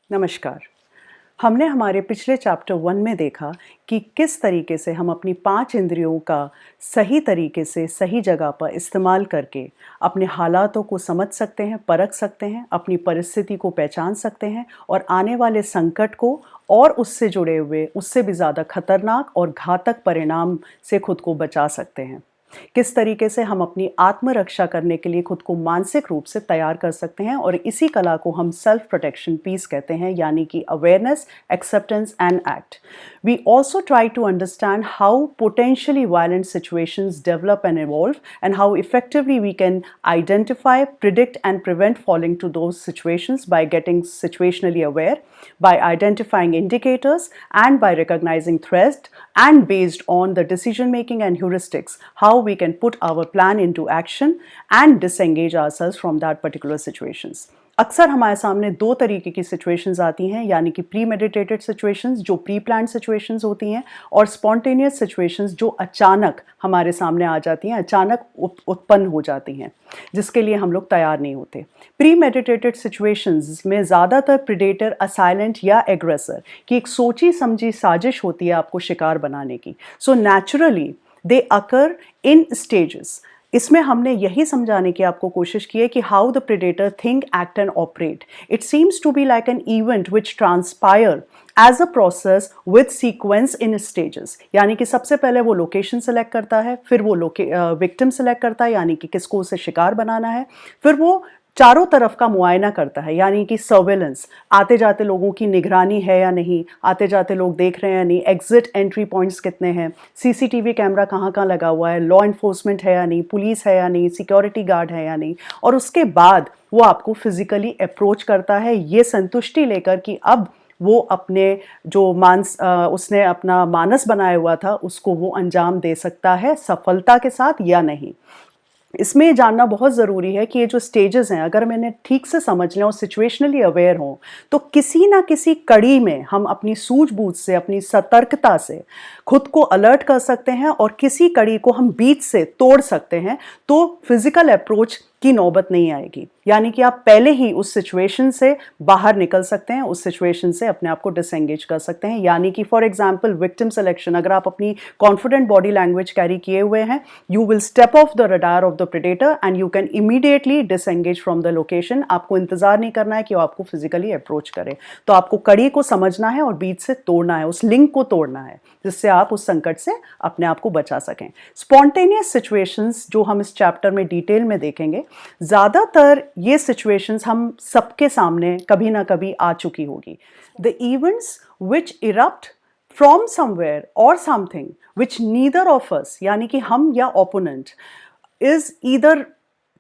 नमस्कार। हमने हमारे पिछले चैप्टर 1 में देखा कि किस तरीके से हम अपनी 5 इंद्रियों का सही तरीके से सही जगह पर इस्तेमाल करके अपने हालातों को समझ सकते हैं, परख सकते हैं, अपनी परिस्थिति को पहचान सकते हैं और आने वाले संकट को और उससे जुड़े हुए उससे भी ज़्यादा खतरनाक और घातक परिणाम से खुद को बचा सकते हैं। किस तरीके से हम अपनी आत्मरक्षा करने के लिए खुद को मानसिक रूप से तैयार कर सकते हैं और इसी कला को हम सेल्फ प्रोटेक्शन पीस कहते हैं, यानी कि awareness, acceptance and act. We also try to understand how potentially violent situations develop and evolve and how effectively we can identify, predict and prevent falling to those situations by getting situationally aware, by identifying indicators and by recognizing threats, and based on the decision making and heuristics, how we can put our plan into action and disengage ourselves from that particular situations. अक्सर हमारे सामने दो तरीके की situations आती हैं, यानी कि प्री मेडिटेटेड सिचुएशंस जो प्री प्लान्ड सिचुएशंस होती हैं और स्पॉन्टेनियस सिचुएशंस जो अचानक हमारे सामने आ जाती हैं, अचानक उत्पन्न हो जाती हैं, जिसके लिए हम लोग तैयार नहीं होते। प्री मेडिटेटेड सिचुएशंस में ज़्यादातर प्रेडेटर, असाइलेंट या एग्रेसर की एक सोची समझी साजिश होती है आपको शिकार बनाने की। सो नेचुरली दे अकर इन स्टेजेस। इसमें हमने यही समझाने की आपको कोशिश की है कि how the predator think, act and operate. It seems to be like an event which transpire as a process with sequence in stages, यानी कि सबसे पहले वो लोकेशन सेलेक्ट करता है, फिर वो विक्टिम सेलेक्ट करता है, यानी कि किसको उसे शिकार बनाना है, फिर वो चारों तरफ का मुआयना करता है, यानी कि सर्वेलेंस, आते जाते लोगों की निगरानी है या नहीं, आते जाते लोग देख रहे हैं या नहीं, एग्जिट एंट्री पॉइंट्स कितने हैं, सीसीटीवी कैमरा कहाँ कहाँ लगा हुआ है, लॉ इन्फोर्समेंट है या नहीं, पुलिस है या नहीं, सिक्योरिटी गार्ड है या नहीं, और उसके बाद वो आपको फिजिकली अप्रोच करता है ये संतुष्टि लेकर कि अब वो अपने जो उसने अपना मानस बनाया हुआ था उसको वो अंजाम दे सकता है सफलता के साथ या नहीं। इसमें ये जानना बहुत ज़रूरी है कि ये जो स्टेजेस हैं, अगर मैंने ठीक से समझ लें और सिचुएशनली अवेयर हों, तो किसी ना किसी कड़ी में हम अपनी सूझबूझ से, अपनी सतर्कता से खुद को अलर्ट कर सकते हैं और किसी कड़ी को हम बीच से तोड़ सकते हैं, तो फिजिकल अप्रोच की नौबत नहीं आएगी। यानी कि आप पहले ही उस सिचुएशन से बाहर निकल सकते हैं, उस सिचुएशन से अपने आप को डिसएंगेज कर सकते हैं। यानी कि फॉर एग्जांपल विक्टिम सिलेक्शन, अगर आप अपनी कॉन्फिडेंट बॉडी लैंग्वेज कैरी किए हुए हैं, you will step of the radar of the predator and you can immediately disengage from the location. आपको इंतजार नहीं करना है कि वो आपको फिजिकली अप्रोच करे, तो आपको कड़ी को समझना है और बीच से तोड़ना है, उस लिंक को तोड़ना है, जिससे आप उस संकट से अपने आप को बचा सकें। स्पॉन्टेनियस सिचुएशंस जो हम इस चैप्टर में डिटेल में देखेंगे, ज़्यादातर ये सिचुएशंस हम सबके सामने कभी ना कभी आ चुकी होगी। The events which erupt from somewhere or something which neither of us, यानी कि हम या opponent, is either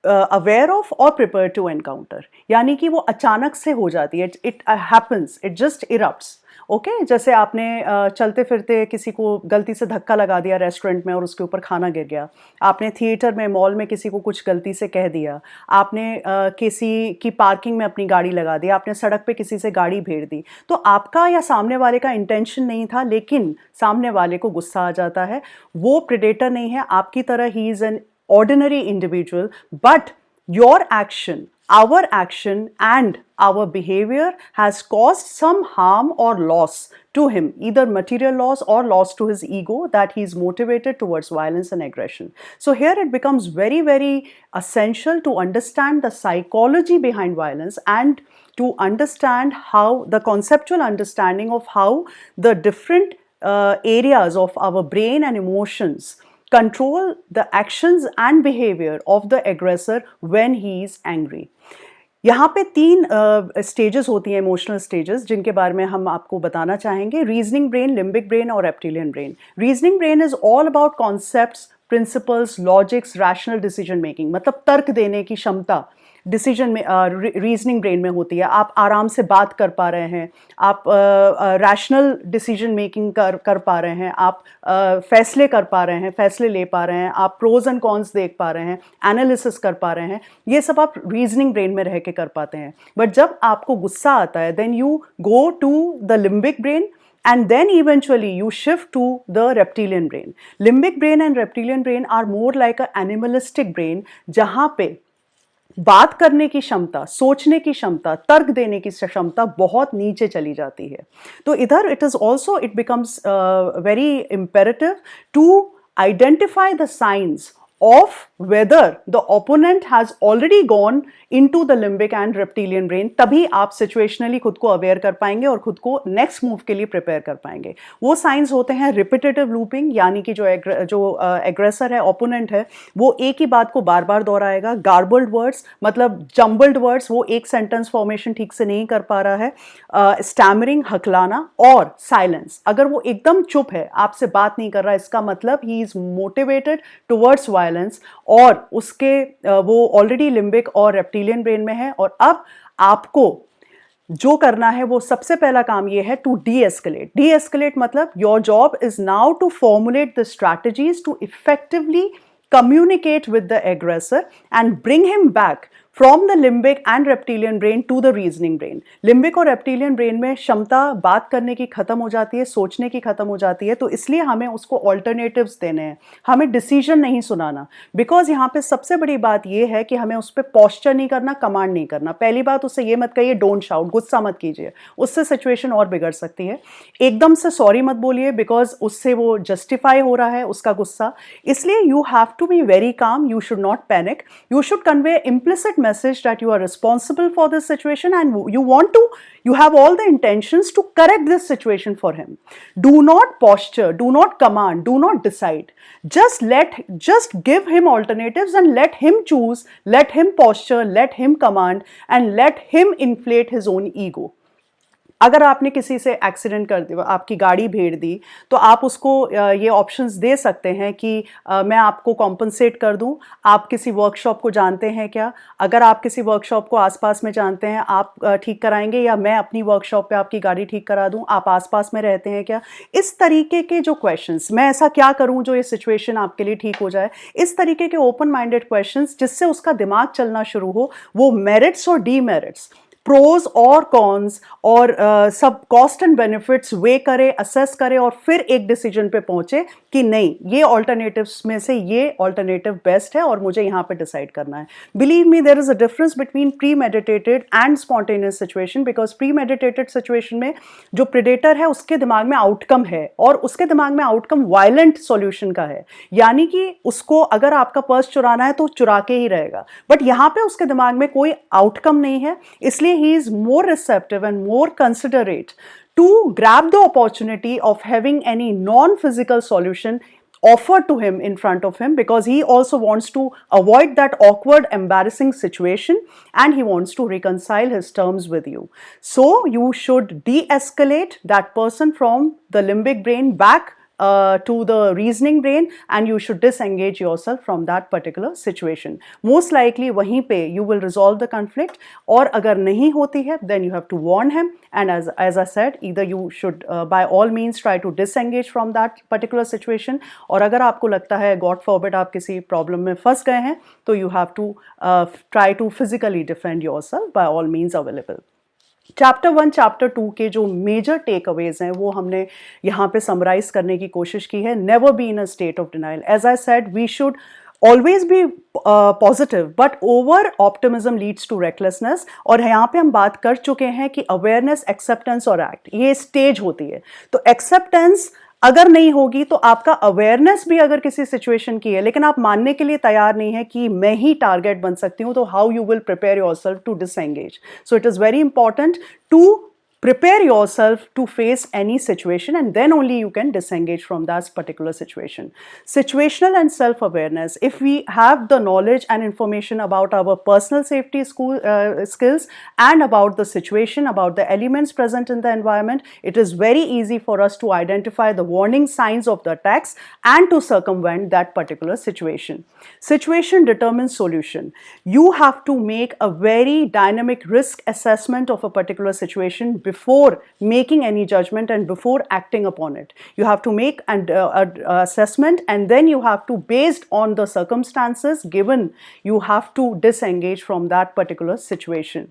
aware of or prepare to encounter, यानी कि वो अचानक से हो जाती है, it happens, it just erupts. Okay, जैसे आपने चलते फिरते किसी को गलती से धक्का लगा दिया रेस्टोरेंट में और उसके ऊपर खाना गिर गया, आपने थिएटर में, मॉल में किसी को कुछ गलती से कह दिया, आपने किसी की पार्किंग में अपनी गाड़ी लगा दी, आपने सड़क पे किसी से गाड़ी भेड़ दी, तो आपका या सामने वाले का इंटेंशन नहीं था, लेकिन सामने वाले को गुस्सा आ जाता है। वो प्रेडेटर नहीं है आपकी तरह, he is an ordinary individual, but your action, our action and our behavior has caused some harm or loss to him, either material loss or loss to his ego, that he is motivated towards violence and aggression. So here it becomes very, very essential to understand the psychology behind violence and to understand how the conceptual understanding of how the different areas of our brain and emotions control the actions and behavior of the aggressor when he is angry. यहाँ पे 3 stages होती हैं, emotional stages, जिनके बारे में हम आपको बताना चाहेंगे। रीजनिंग ब्रेन, लिम्बिक ब्रेन और reptilian brain. Reasoning brain is all about concepts, principles, logics, rational decision making, मतलब तर्क देने की क्षमता डिसीजन में रीजनिंग ब्रेन में होती है। आप आराम से बात कर पा रहे हैं, आप रैशनल डिसीजन मेकिंग कर पा रहे हैं, आप फैसले कर पा रहे हैं, फैसले ले पा रहे हैं, आप प्रोज एंड कॉन्स देख पा रहे हैं, एनालिसिस कर पा रहे हैं, ये सब आप रीजनिंग ब्रेन में रह के कर पाते हैं। बट जब आपको गुस्सा आता है, then you go to the limbic brain and then eventually you shift to the reptilian brain. Limbic brain and reptilian brain are more like a animalistic brain, जहाँ पे बात करने की क्षमता, सोचने की क्षमता, तर्क देने की क्षमता बहुत नीचे चली जाती है। तो इधर it is also it becomes very imperative to identify the signs of whether the opponent has already gone into the limbic and reptilian brain, तभी आप situationally खुद को aware कर पाएंगे और खुद को next move के लिए prepare कर पाएंगे। वो signs होते हैं repetitive looping, यानी कि जो aggressor है, opponent है, वो एक ही बात को बार बार दोहराएगा। garbled words मतलब jumbled words, वो एक sentence formation ठीक से नहीं कर पा रहा है। stammering हकलाना और silence, अगर वो एकदम चुप है, आपसे बात नहीं कर रहा, इसका मतलब he is motivated towards violence और उसके वो ऑलरेडी लिम्बिक और रेप्टिलियन ब्रेन में है। और अब आपको जो करना है वो सबसे पहला काम ये है टू डी एस्केलेट मतलब your job is now to formulate the strategies to effectively communicate with the aggressor and bring him back from the limbic and reptilian brain to the reasoning brain. Limbic और reptilian brain में क्षमता बात करने की खत्म हो जाती है, सोचने की खत्म हो जाती है, तो इसलिए हमें उसको ऑल्टरनेटिव्स देने हैं, हमें डिसीजन नहीं सुनाना। बिकॉज यहाँ पे सबसे बड़ी बात ये है कि हमें उस पर पॉस्चर नहीं करना, कमांड नहीं करना। पहली बात उससे ये मत कहिए डोंट शाउट, गुस्सा मत कीजिए, उससे सिचुएशन और बिगड़ सकती है। एकदम से सॉरी मत बोलिए बिकॉज उससे वो जस्टिफाई हो रहा है उसका गुस्सा। इसलिए you have to be very calm, you should not panic, you should convey implicit message that you are responsible for this situation and you have all the intentions to correct this situation for him. Do not posture, do not command, do not decide. Just give him alternatives and let him choose, let him posture, let him command and let him inflate his own ego. अगर आपने किसी से accident कर दिया, आपकी गाड़ी भेड़ दी, तो आप उसको ये ऑप्शंस दे सकते हैं कि मैं आपको कॉम्पनसेट कर दूं। आप किसी वर्कशॉप को जानते हैं क्या? अगर आप किसी वर्कशॉप को आसपास में जानते हैं, आप ठीक कराएंगे, या मैं अपनी वर्कशॉप पे आपकी गाड़ी ठीक करा दूं, आप आसपास में रहते हैं क्या? इस तरीके के जो क्वेश्चंस, मैं ऐसा क्या करूं जो ये सिचुएशन आपके लिए ठीक हो जाए, इस तरीके के ओपन माइंडेड क्वेश्चंस जिससे उसका दिमाग चलना शुरू हो, वो मेरिट्स और डीमेरिट्स, प्रोज और कॉन्स और सब कॉस्ट एंड बेनिफिट्स वे करे, असेस करे और फिर एक डिसीजन पे पहुंचे कि नहीं, ये ऑल्टरनेटिव्स में से ये ऑल्टरनेटिव बेस्ट है और मुझे यहाँ पे डिसाइड करना है। Believe me, there is a difference between premeditated and spontaneous situation, because premeditated situation में जो प्रेडेटर है उसके दिमाग में आउटकम है और उसके दिमाग में आउटकम वायलेंट सॉल्यूशन का है, यानी कि उसको अगर आपका पर्स चुराना है तो चुरा के ही रहेगा। बट यहाँ पे उसके दिमाग में कोई आउटकम नहीं है, इसलिए he is more receptive and more considerate to grab the opportunity of having any non-physical solution offered to him in front of him, because he also wants to avoid that awkward, embarrassing situation and he wants to reconcile his terms with you. So you should de-escalate that person from the limbic brain back to the reasoning brain and you should disengage yourself from that particular situation. Most likely वहीं पे you will resolve the conflict, और अगर नहीं होती है then you have to warn him, and as I said, either you should by all means try to disengage from that particular situation, और अगर आपको लगता है God forbid आप किसी problem में फंस गए हैं तो you have to try to physically defend yourself by all means available. Chapter 1 chapter 2 के जो मेजर टेक अवेज हैं वो हमने यहाँ पे समराइज करने की कोशिश की है। Never be in a state of denial, as I said we should always be positive, but over optimism leads to recklessness। और यहाँ पे हम बात कर चुके हैं कि awareness, acceptance और act, ये स्टेज होती है। तो acceptance अगर नहीं होगी तो आपका अवेयरनेस भी अगर किसी सिचुएशन की है लेकिन आप मानने के लिए तैयार नहीं है कि मैं ही टारगेट बन सकती हूं, तो how you will prepare yourself to disengage. So it is very important to prepare yourself to face any situation and then only you can disengage from that particular situation. Situational and self-awareness, if we have the knowledge and information about our personal safety skills and about the situation, about the elements present in the environment, it is very easy for us to identify the warning signs of the attacks and to circumvent that particular situation. Situation determines solution. You have to make a very dynamic risk assessment of a particular situation before making any judgment and before acting upon it. You have to make an assessment and then you have to, based on the circumstances given, you have to disengage from that particular situation.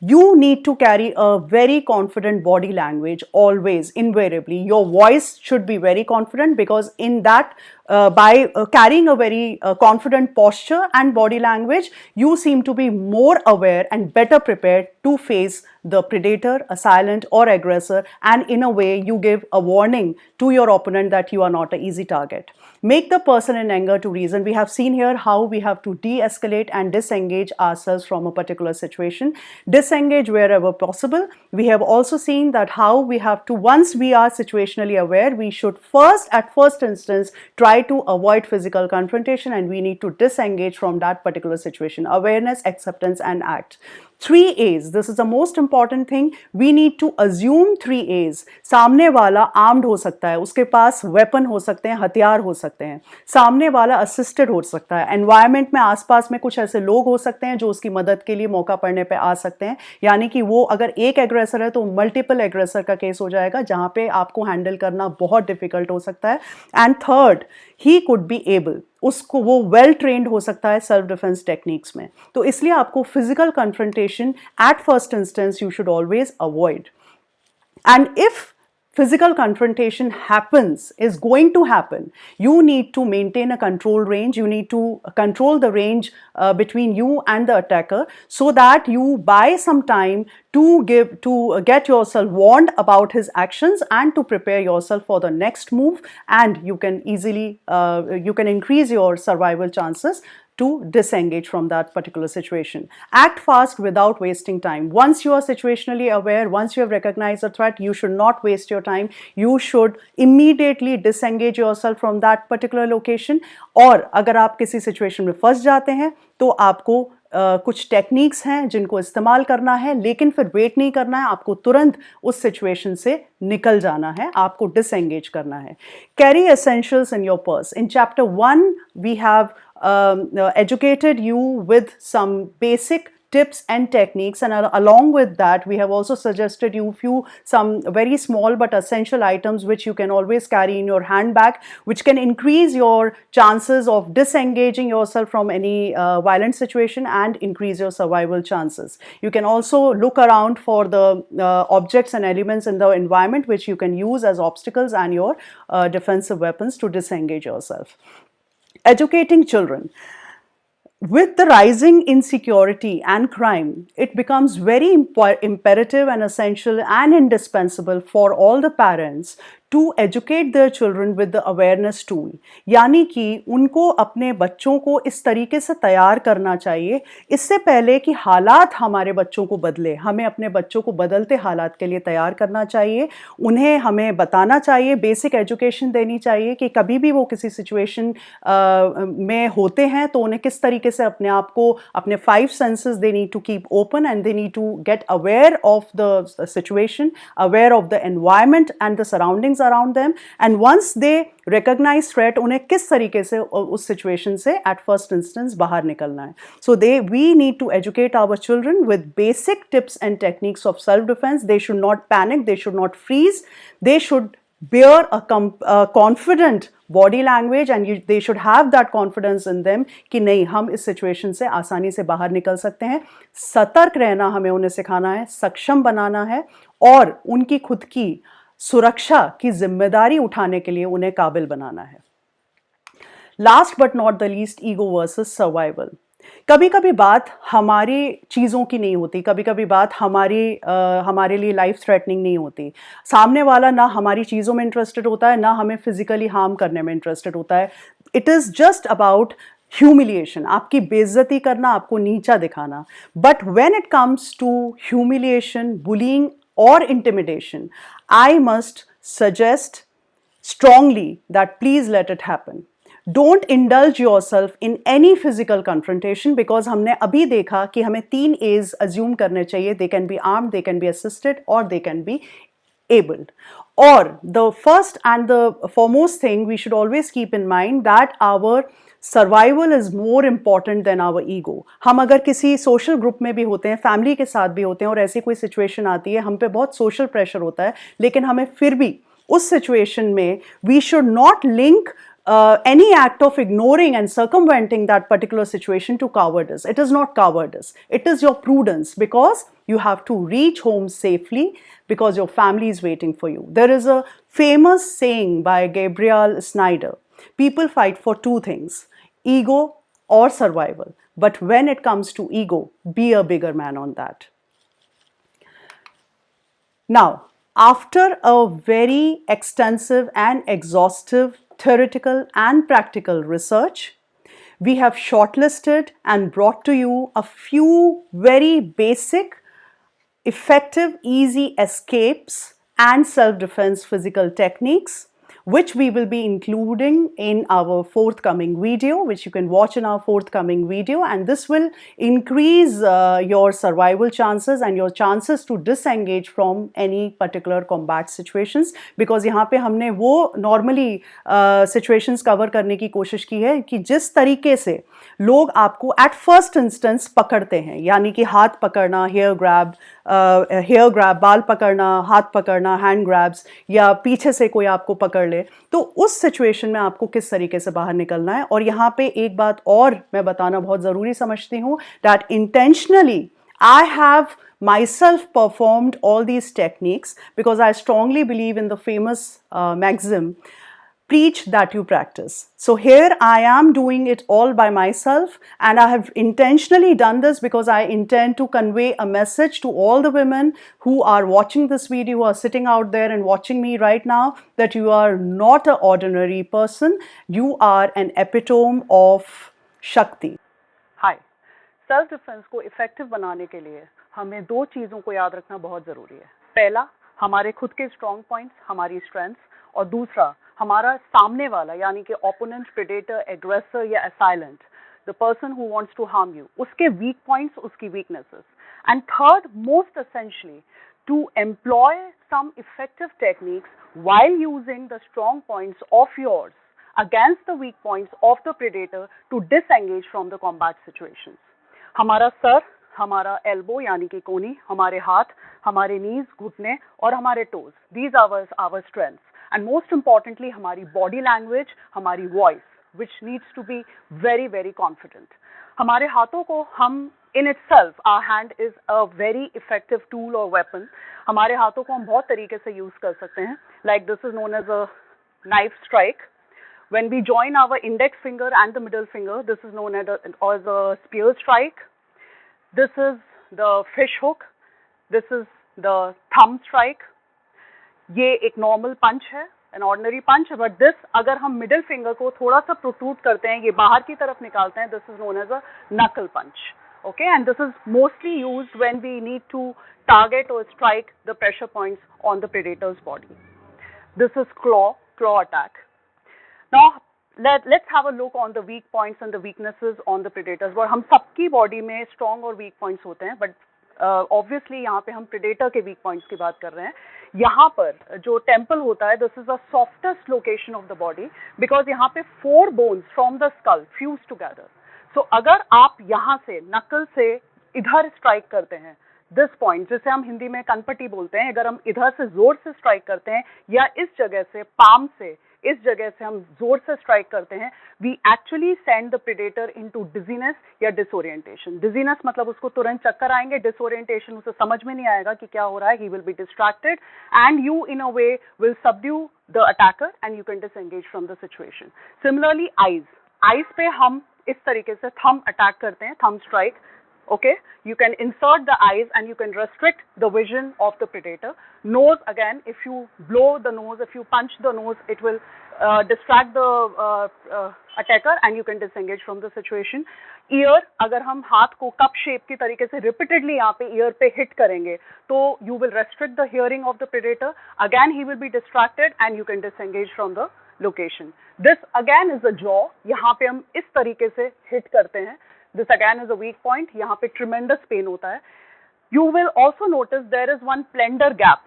You need to carry a very confident body language always, invariably. Your voice should be very confident, because in that by carrying a very confident posture and body language, you seem to be more aware and better prepared to face the predator, assailant or aggressor, and in a way you give a warning to your opponent that you are not an easy target. Make the person in anger to reason. We have seen here how we have to de-escalate and disengage ourselves from a particular situation. Disengage wherever possible. We have also seen that how we have to, once we are situationally aware, we should first, at first instance, try to avoid physical confrontation, and we need to disengage from that particular situation. Awareness, acceptance and act. 3 A's. This is the most important thing. We need to assume 3 A's. सामने वाला armed हो सकता है, उसके पास weapon हो सकते हैं, हथियार हो सकते हैं, सामने वाला असिस्टेड हो सकता है, एनवायरनमेंट में आसपास में कुछ ऐसे लोग हो सकते हैं जो उसकी मदद के लिए मौका पड़ने पे आ सकते हैं, यानी कि वो अगर एक एग्रेसर है तो मल्टीपल एग्रेसर का केस हो जाएगा, जहां पे आपको हैंडल करना बहुत डिफिकल्ट हो सकता है. And third, he could be able, उसको वो वेल ट्रेंड हो सकता है सेल्फ डिफेंस टेक्निक्स में. तो इसलिए आपको physical confrontation at first instance you should always avoid. And if physical confrontation is going to happen, you need to maintain a control range. You need to control the range between you and the attacker, so that you buy some time to get yourself warned about his actions and to prepare yourself for the next move, and you can easily you can increase your survival chances to disengage from that particular situation. Act fast without wasting time. Once you are situationally aware, once you have recognized the threat, you should not waste your time. You should immediately disengage yourself from that particular location. और अगर आप किसी situation में फंस जाते हैं तो आपको कुछ टेक्निक्स हैं जिनको इस्तेमाल करना है, लेकिन फिर वेट नहीं करना है, आपको तुरंत उस सिचुएशन से निकल जाना है, आपको डिसएंगेज करना है. Carry essentials in your purse. In chapter 1 we have educated you with some basic tips and techniques, and along with that we have also suggested you some very small but essential items which you can always carry in your handbag, which can increase your chances of disengaging yourself from any violent situation and increase your survival chances. You can also look around for the objects and elements in the environment which you can use as obstacles and your defensive weapons to disengage yourself. Educating children. With the rising insecurity and crime, it becomes very imperative and essential and indispensable for all the parents to educate their children with the awareness tool. यानी कि उनको अपने बच्चों को इस तरीके से तैयार करना चाहिए, इससे पहले कि हालात हमारे बच्चों को बदले, हमें अपने बच्चों को बदलते हालात के लिए तैयार करना चाहिए. उन्हें हमें बताना चाहिए, बेसिक एजुकेशन देनी चाहिए कि कभी भी वो किसी सिचुएशन में होते हैं तो उन्हें किस तरीके से अपने आप को, अपने 5 senses they need to keep open, and they need to get aware of the situation, aware of the environment and the surroundings around them, and once they recognize threat, उन्हें किस तरीके से उस situation से at first instance बाहर निकलना है. So we need to educate our children with basic tips and techniques of self-defense. They should not panic, they should not freeze, they should bear a confident body language, and they should have that confidence in them कि नहीं, हम इस situation से आसानी से बाहर निकल सकते हैं. सतर्क रहना हमें उन्हें सिखाना है, सक्षम बनाना है, और उनकी खुद की सुरक्षा की जिम्मेदारी उठाने के लिए उन्हें काबिल बनाना है. Last but not the least, ego versus survival. कभी कभी बात हमारी चीज़ों की नहीं होती, कभी कभी बात हमारे लिए लाइफ थ्रेटनिंग नहीं होती. सामने वाला ना हमारी चीज़ों में इंटरेस्टेड होता है, ना हमें फिजिकली हार्म करने में इंटरेस्टेड होता है. It is just about humiliation, आपकी बेइज्जती करना, आपको नीचा दिखाना. But when it comes to humiliation, bullying or intimidation, I must suggest strongly that please let it happen. Don't indulge yourself in any physical confrontation, because हमने अभी देखा कि हमें 3 A's assume करने चाहिए. They can be armed, they can be assisted, or they can be abled. Or the first and the foremost thing we should always keep in mind that our survival is more important than our ego. हम अगर किसी social group में भी होते हैं, family के साथ भी होते हैं, और ऐसी कोई सिचुएशन आती है, हम पे बहुत सोशल प्रेशर होता है, लेकिन हमें फिर भी उस सिचुएशन में we should not link any act of ignoring and circumventing that particular situation to cowardice. It is not cowardice, it is your prudence, because you have to reach home safely because your family is waiting for you. There is a famous saying by Gabriel Snyder: people fight for two things, ego or survival. But when it comes to ego, be a bigger man on that. Now, after a very extensive and exhaustive theoretical and practical research, we have shortlisted and brought to you a few very basic, effective, easy escapes and self-defense physical techniques, which we will be including in our forthcoming video, which you can watch in our forthcoming video, and this will increase your survival chances and your chances to disengage from any particular combat situations, because यहाँ पे हमने वो normally situations cover करने की कोशिश की है कि जिस तरीके से लोग आपको at first instance पकड़ते हैं, यानी कि हाथ पकड़ना, hair grab, बाल पकड़ना, हाथ पकड़ना, hand grabs, या पीछे से कोई आपको पकड़ ले, तो उस सिचुएशन में आपको किस तरीके से बाहर निकलना है। और यहाँ पे एक बात और मैं बताना बहुत ज़रूरी समझती हूँ, that intentionally I have myself performed all these techniques because I strongly believe in the famous maxim, preach that you practice. So here I am doing it all by myself, and I have intentionally done this because I intend to convey a message to all the women who are watching this video, who are sitting out there and watching me right now, that you are not an ordinary person, you are an epitome of Shakti. Hi. Self defence को effective बनाने के लिए हमें दो चीज़ों को याद रखना बहुत ज़रूरी है। पहला, हमारे खुद के स्ट्रॉन्ग पॉइंट्स, हमारी स्ट्रेंथ्स, और दूसरा, हमारा सामने वाला यानी कि ओपोनेंट, प्रेडेटर, एग्रेसर या assailant, the person who wants to harm you, उसके वीक पॉइंट्स, उसकी weaknesses. And third, most essentially, to employ some effective techniques while using the strong points of yours against the weak points of the predator to disengage from the combat situations. हमारा sir, हमारा elbow यानी कि कोनी, हमारे हाथ, हमारे नीज, घुटने और हमारे toes, these are our strengths. And most importantly, हमारी body language, हमारी voice, which needs to be very, very confident. हमारे हाथों को हम in itself, our hand is a very effective tool or weapon. हमारे हाथों को हम बहुत तरीके से यूज कर सकते हैं. Like this is known as a knife strike. When we join our index finger and the middle finger, this is known as a spear strike. This is the fish hook. This is the thumb strike. ये एक normal punch है, an ordinary punch, but this अगर हम middle finger को थोड़ा सा protrude करते हैं, ये बाहर की तरफ निकालते हैं, this is known as a knuckle punch. Okay, and this is mostly used when we need to target or strike the pressure points on the predator's body. This is claw attack. Now let's have a look on the weak points and the weaknesses on the predators. और हम सबकी body में strong और weak points होते हैं, but obviously यहाँ पे हम predator के weak points की बात कर रहे हैं. यहाँ पर जो temple होता है, this is the softest location of the body because यहाँ पे 4 bones from the skull fuse together. So अगर आप यहाँ से knuckle से इधर strike करते हैं, this point जिसे हम हिंदी में कनपट्टी बोलते हैं, अगर हम इधर से जोर से स्ट्राइक करते हैं या इस जगह से पाम से इस जगह से हम जोर से स्ट्राइक करते हैं, we actually send the predator into dizziness या डिसोरिएंटेशन. डिजीनेस मतलब उसको तुरंत चक्कर आएंगे, डिसोरिएंटेशन उसे समझ में नहीं आएगा कि क्या हो रहा है, ही will be distracted and you in a way will subdue the attacker and you can disengage from the situation. Similarly eyes पे हम इस तरीके से थंब अटैक करते हैं, thumb strike. Okay, you can insert the eyes and you can restrict the vision of the predator. Nose, again, if you blow the nose, if you punch the nose, it will distract the attacker and you can disengage from the situation. Ear, अगर हम हाथ को cup shape की तरीके से repeatedly यहाँ पे ear पे hit करेंगे, तो you will restrict the hearing of the predator. Again, he will be distracted and you can disengage from the location. This again is a jaw. यहाँ पे हम इस तरीके से hit करते हैं. This again is a weak point. यहाँ पे tremendous pain होता है. You will also notice there is one plunder gap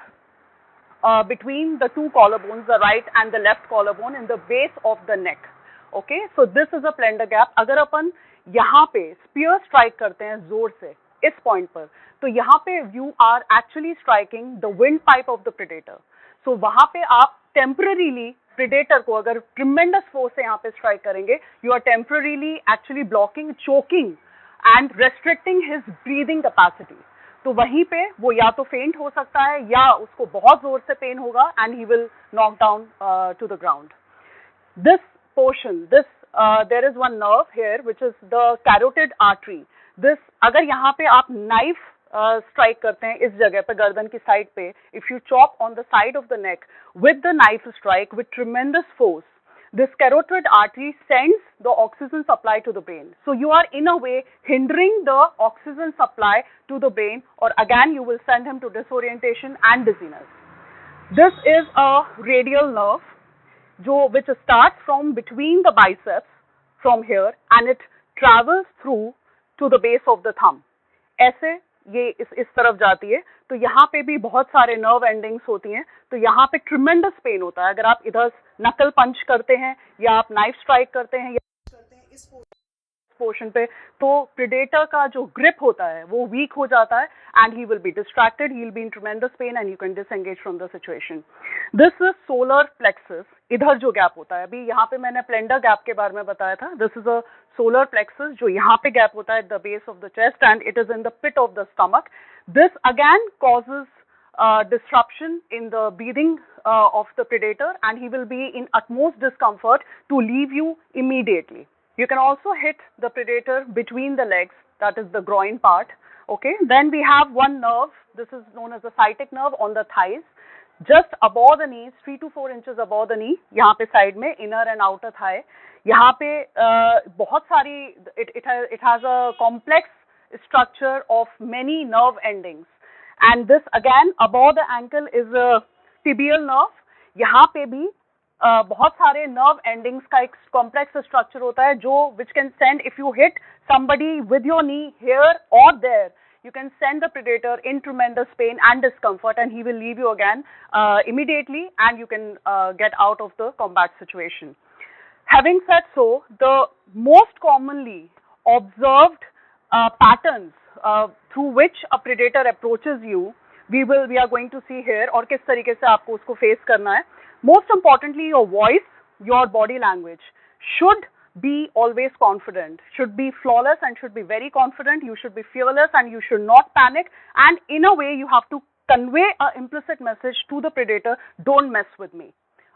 between the two collarbones, the right and the left collarbone in the base of the neck. Okay, so this is a plunder gap. अगर अपन यहाँ पे spear strike करते हैं जोर से इस point पर, तो यहाँ पे you are actually striking the windpipe of the predator. So वहाँ पे आप temporarily प्रेडेटर को अगर ट्रिमेंडस फोर्स से यहाँ पे स्ट्राइक करेंगे, you are temporarily actually blocking, choking and restricting his breathing capacity. तो वहीं पे वो या तो फेंट हो सकता है या उसको बहुत जोर से पेन होगा and he will knock down to the ground. This portion, there is one nerve here which is the carotid artery. This अगर यहाँ पे आप knife strike करते हैं इस जगह पे गर्दन की साइड पे, if you chop on the side of the neck with the knife strike with tremendous force, this carotid artery sends the oxygen supply to the brain. So you are in a way hindering the oxygen supply to the brain, or again you will send him to disorientation and dizziness. This is a radial nerve which starts from between the biceps from here and it travels through to the base of the thumb. ऐसे ये इस तरफ जाती है, तो यहाँ पे भी बहुत सारे नर्व एंडिंग्स होती हैं, तो यहाँ पे ट्रिमेंडस पेन होता है अगर आप इधर नकल पंच करते हैं या आप नाइफ स्ट्राइक करते हैं या इस पोर्शन पे, तो प्रेडेटर का जो ग्रिप होता है वो वीक हो जाता है and he will be distracted, he will be in tremendous pain and you can disengage from the situation. This is solar plexus, इधर जो गैप होता है, अभी यहाँ पे मैंने प्लेंडर गैप के बारे में बताया था, this is a solar plexus जो यहाँ पे गैप होता है at the base of the chest and it is in the pit of the stomach. This again causes disruption in the breathing of the predator and he will be in utmost discomfort to leave you immediately. You can also hit the predator between the legs, that is the groin part. Okay, then we have one nerve, this is known as the sciatic nerve on the thighs, just above the knees, 3 to 4 inches above the knee, यहाँ पे side में inner and outer thigh, यहाँ पे बहुत सारी, it has a complex structure of many nerve endings. And this again above the ankle is a tibial nerve. यहाँ पे भी बहुत सारे nerve endings का एक complex structure होता है जो which can send, if you hit somebody with your knee here or there, you can send the predator in tremendous pain and discomfort and he will leave you again immediately and you can get out of the combat situation. Having said so, the most commonly observed patterns through which a predator approaches you, we are going to see here, और किस तरीके से आपको उसको face करना है. Most importantly, your voice, your body language should be always confident, should be flawless and should be very confident. You should be fearless and you should not panic, and in a way you have to convey an implicit message to the predator, don't mess with me.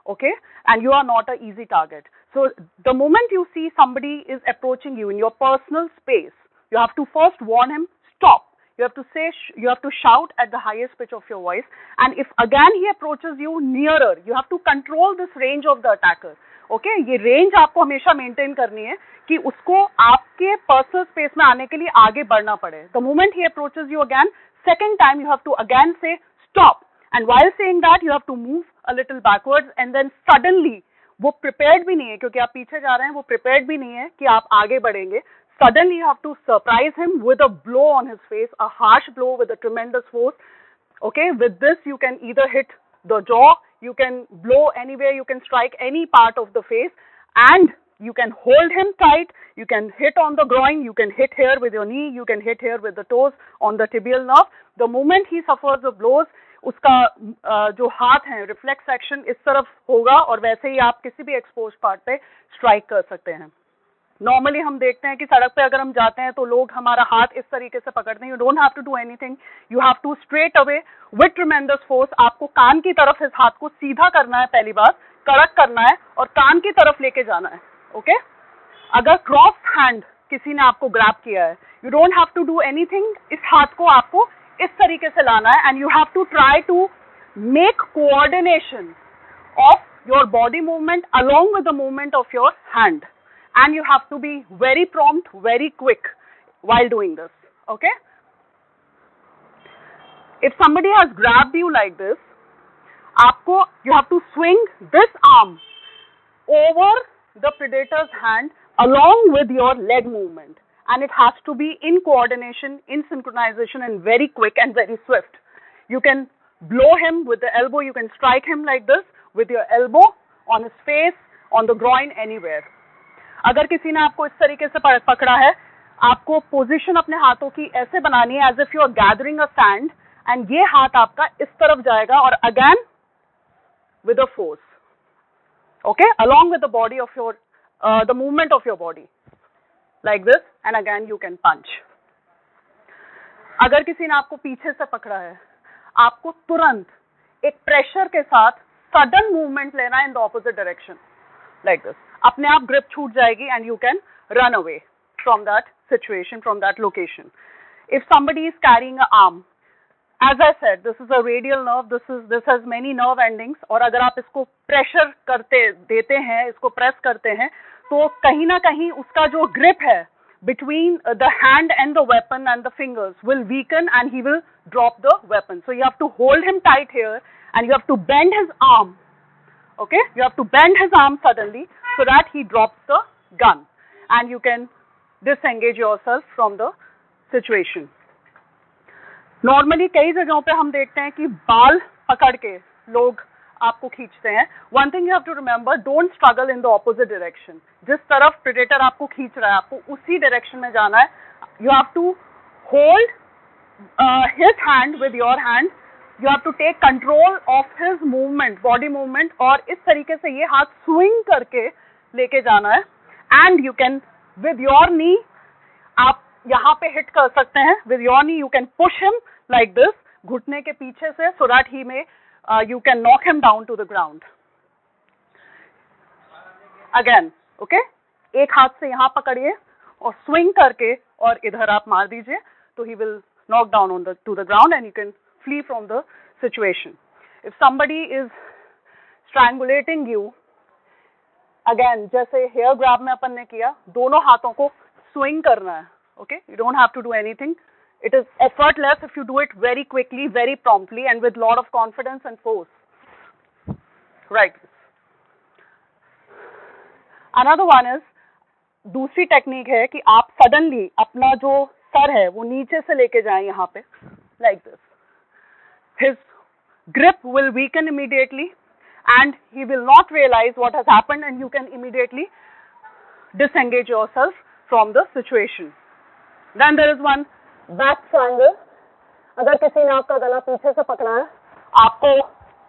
Okay, and you are not an easy target. So the moment you see somebody is approaching you in your personal space, you have to first warn him, stop. You have to say, you have to shout at the highest pitch of your voice, and if again he approaches you nearer, you have to control this range of the attacker. Okay, ये range आपको हमेशा maintain करनी है कि उसको आपके personal space में आने के लिए आगे बढ़ना पड़े. The moment he approaches you again, second time you have to again say stop, and while saying that you have to move a little backwards, and then suddenly वो prepared भी नहीं है क्योंकि आप पीछे जा रहे हैं, वो prepared भी नहीं है कि आप आगे बढ़ेंगे. Suddenly you have to surprise him with a blow on his face, a harsh blow with a tremendous force. Okay, with this you can either hit the jaw, you can blow anywhere, you can strike any part of the face, and you can hold him tight, you can hit on the groin, you can hit here with your knee, you can hit here with the toes on the tibial nerve. The moment he suffers the blows, उसका जो हाथ है reflex action इस तरफ होगा और वैसे ही आप किसी भी एक्सपोज पार्ट पे स्ट्राइक कर सकते हैं. नॉर्मली हम देखते हैं कि सड़क पे अगर हम जाते हैं तो लोग हमारा हाथ इस तरीके से पकड़ते हैं. You don't have to do anything, you have to straight away with tremendous force. आपको कान की तरफ इस हाथ को सीधा करना है, पहली बात कड़क करना है और कान की तरफ लेके जाना है. ओके, अगर क्रॉस हैंड किसी ने आपको ग्रैब किया है, you don't have to do anything. इस हाथ को आपको इस तरीके से लाना है and you have to try to make coordination of your body movement along with the movement of your hand. And you have to be very prompt, very quick while doing this. Okay? If somebody has grabbed you like this, you have to swing this arm over the predator's hand along with your leg movement, and it has to be in coordination, in synchronization, and very quick and very swift. You can blow him with the elbow, you can strike him like this with your elbow on his face, on the groin, anywhere. अगर किसी ने आपको इस तरीके से पकड़ा है, आपको पोजीशन अपने हाथों की ऐसे बनानी है as if you are gathering a sand, and ये हाथ आपका इस तरफ जाएगा और again with a force. okay, along with the body of your, the movement of your body, like this, and again you can punch. अगर किसी ने आपको पीछे से पकड़ा है, आपको तुरंत एक प्रेशर के साथ सडन मूवमेंट लेना है in the opposite direction, like this. अपने आप ग्रिप छूट जाएगी and you can run away from that situation, from that location. If somebody is carrying an arm, as I said, this is a radial nerve, this has many nerve endings, और अगर आप इसको pressure करते देते हैं, इसको press करते हैं, तो कहीं ना कहीं उसका जो ग्रिप है between the hand and the weapon and the fingers will weaken and he will drop the weapon. So you have to hold him tight here and you have to bend his arm. Okay, you have to bend his arm suddenly so that he drops the gun and you can disengage yourself from the situation. Normally कई जगहों पे हम देखते हैं कि बाल पकड़ के लोग आपको खींचते हैं. One thing you have to remember, don't struggle in the opposite direction. जिस तरफ predator आपको खींच रहा है, आपको उसी direction में जाना है. You have to hold his hand with your hand. You have to take control of his movement, body movement, और इस तरीके से ये हाथ swing करके लेके जाना है. And you can with your knee, आप यहाँ पे हिट कर सकते हैं. With your knee you can push him like this, घुटने के पीछे से, so that he may you can knock him down to the ground. Again, okay? एक हाथ से यहाँ पकड़िए और swing करके और इधर आप मार दीजिए, तो he will knock down on to the ground and you can flee from the situation. If somebody is strangulating you, again जैसे hair grab में अपन ने किया, दोनों हाथों को swing करना है. Okay? You don't have to do anything. It is effortless if you do it very quickly, very promptly, and with lot of confidence and force. Right. Another one is, दूसरी technique है कि आप suddenly अपना जो sir है वो नीचे से लेके जाएं यहाँ पे, like this. His grip will weaken immediately, and he will not realize what has happened, and you can immediately disengage yourself from the situation. Then there is one back triangle. अगर किसी ने आपका गला पीछे से पकड़ा है, आपको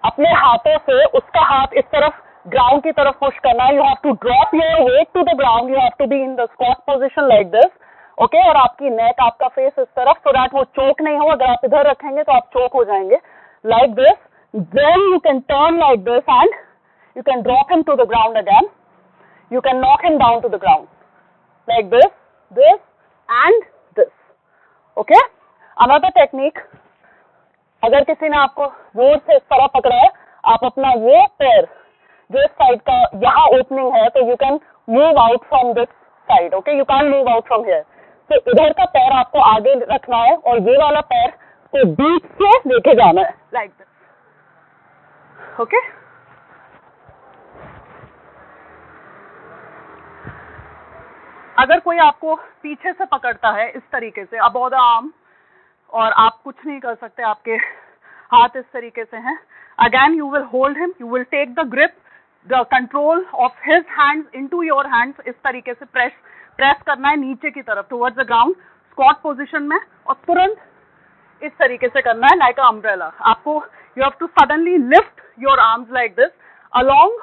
अपने हाथों से उसका हाथ इस तरफ ग्राउंड की तरफ पुश करना है. You have to drop your weight to the ground. You have to be in the squat position like this. Okay, और आपकी नेक, आपका फेस इस तरफ, सो दैट वो चोक नहीं हो. अगर आप इधर रखेंगे तो आप चोक हो जाएंगे, like this. Then you can turn like this and you can drop him to the ground again. You can knock him down to the ground like this, this and okay. Another technique, अगर किसी ने आपको जोर से इस तरह पकड़ा है, आप अपना ये पैर जो इस साइड का यहाँ ओपनिंग है, तो you can move out from this side. Okay, you can move out from here. तो इधर का पैर आपको आगे रखना है और ये वाला पैर को बीच से लेके जाना है, लाइक दिस. ओके. अगर कोई आपको पीछे से पकड़ता है इस तरीके से, अबव द आर्म, और आप कुछ नहीं कर सकते, आपके हाथ इस तरीके से हैं, again you will hold him. You will take the grip, the control of his hands into your hands. इस तरीके से प्रेस करना है नीचे की तरफ, towards the ground, squat position में, और तुरंत इस तरीके से करना है लाइक अ अम्ब्रेला. आपको you have to suddenly lift your arms like this, along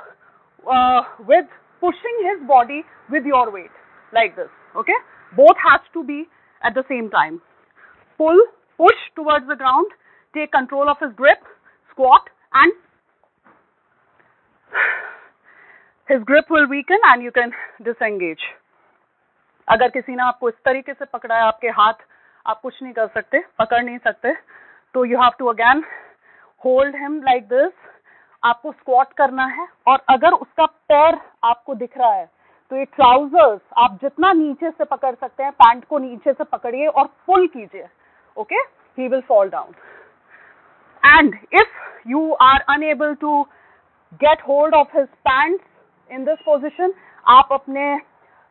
with pushing his body with your weight. Like this, okay? Both has to be at the same time. Pull, push towards the ground, take control of his grip, squat, and his grip will weaken and you can disengage. अगर किसी ने आपको इस तरीके से पकड़ा है, आपके हाथ, आप कुछ नहीं कर सकते, पकड़ नहीं सकते, तो you have to again hold him like this. आपको स्क्वाट करना है, और अगर उसका पैर आपको दिख रहा है, तो ये ट्राउजर्स आप जितना नीचे से पकड़ सकते हैं, पैंट को नीचे से पकड़िए और पुल कीजिए. Okay, he will fall down. And if you are unable to get hold of his pants in this position, आप अपने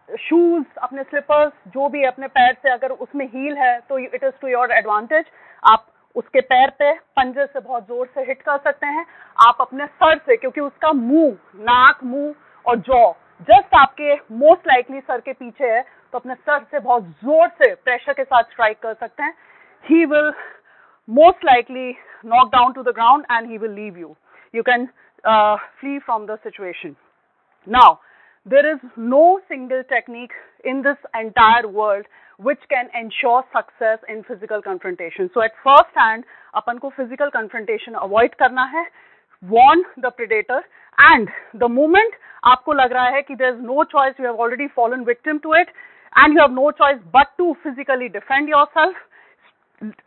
शूज, अपने स्लीपर्स, जो भी अपने पैर से, अगर उसमें हील है तो it is to your advantage. आप उसके पैर पे पंजे से बहुत जोर से हिट कर सकते हैं. आप अपने सर से, क्योंकि उसका मुंह, नाक, मुंह और जॉ जस्ट आपके मोस्ट लाइकली सर के पीछे है, तो अपने सर से बहुत जोर से प्रेशर के साथ स्ट्राइक कर सकते हैं. He will most likely knock down to the ground and he will leave you. You can flee from the situation. Now, there is no single technique in this entire world which can ensure success in physical confrontation. So at first hand, अपन को physical confrontation avoid करना है, warn the predator, and the moment आपको लग रहा है कि there is no choice, you have already fallen victim to it, and you have no choice but to physically defend yourself.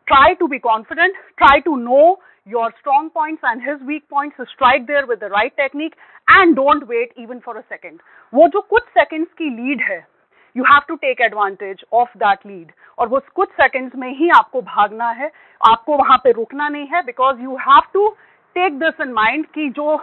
Try to be confident, try to know your strong points and his weak points, strike there with the right technique, and don't wait even for a second. वो जो कुछ seconds की lead है, you have to take advantage of that lead, और वो कुछ seconds में ही आपको भागना है, आपको वहाँ पे रुकना नहीं है, because you have to take this in mind कि जो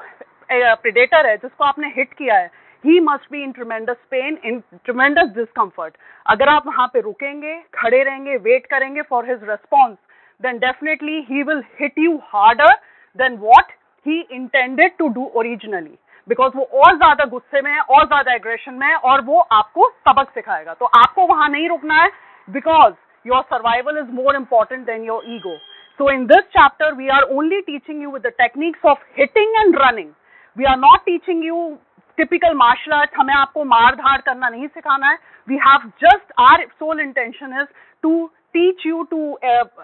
predator है जिसको आपने hit किया है, he must be in tremendous pain, in tremendous discomfort. अगर आप वहाँ पे रुकेंगे, खड़े रहेंगे, wait करेंगे for his response, then definitely he will hit you harder than what he intended to do originally. Because वो और ज़्यादा गुस्से में है, और ज़्यादा aggression में है, और वो आपको सबक सिखाएगा. तो आपको वहाँ नहीं रुकना है, because your survival is more important than your ego. So in this chapter, we are only teaching you with the techniques of hitting and running. We are not teaching you typical martial arts. हमें आपको मार धाड़ करना नहीं सिखाना है. We have just, our sole intention is to teach you, to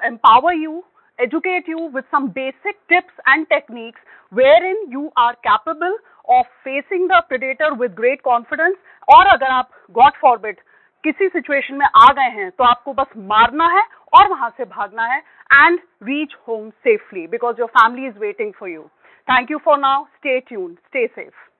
empower you, educate you with some basic tips and techniques wherein you are capable of facing the predator with great confidence. और अगर आप God forbid किसी situation में आ गए हैं तो आपको बस मारना है और वहां से भागना है and reach home safely because your family is waiting for you. Thank you for now. Stay tuned. Stay safe.